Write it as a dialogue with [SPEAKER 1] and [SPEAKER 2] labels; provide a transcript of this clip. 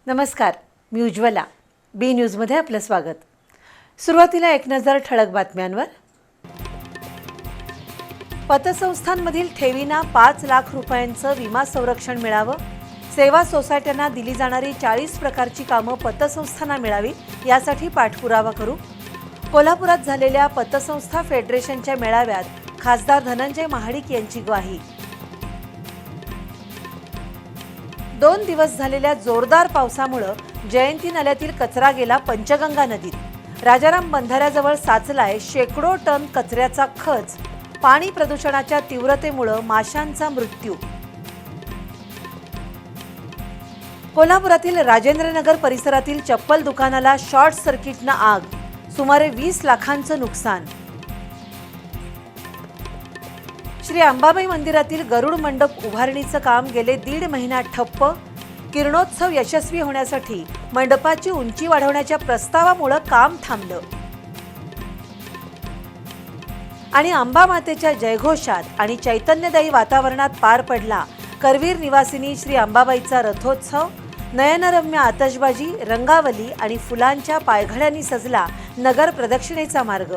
[SPEAKER 1] नमस्कार, मी उज्ज्वला. बी न्यूजमध्ये आपलं स्वागत. सुरुवातीला एक नजर ठळक बातम्यांवर. पतसंस्थांमधील ठेवींना 5 लाख रुपयांचं विमा संरक्षण मिळावं. सेवा सोसायट्यांना दिली जाणारी 40 प्रकारची कामं पतसंस्थांना मिळावी यासाठी पाठपुरावा करू. कोल्हापुरात झालेल्या पतसंस्था फेडरेशनच्या मेळाव्यात खासदार धनंजय महाडिक यांची ग्वाही. 2 दिवस झालेल्या जोरदार पावसामुळे जयंती नाल्यातील कचरा गेला पंचगंगा नदीत. राजाराम बंधाऱ्याजवळ साचलाय शेकडो टन कचऱ्याचा खच. पाणी प्रदूषणाच्या तीव्रतेमुळे माशांचा मृत्यू. कोल्हापुरातील राजेंद्रनगर परिसरातील चप्पल दुकानाला शॉर्ट सर्किटनं आग. सुमारे 20 लाखांचं नुकसान. श्री अंबाबाई मंदिरातील गरुड मंडप उभारणीचं काम गेले 1.5 महिना ठप्प. किरणोत्सव यशस्वी होण्यासाठी मंडपाची उंची वाढवण्याच्या प्रस्तावामुळे काम थांबलं. आणि अंबामातेच्या जयघोषात आणि चैतन्यदायी वातावरणात पार पडला करवीर निवासिनी श्री अंबाबाईचा रथोत्सव. नयनरम्य आतषबाजी, रंगावली आणि फुलांच्या पायघड्यांनी सजला नगर प्रदक्षिणेचा मार्ग.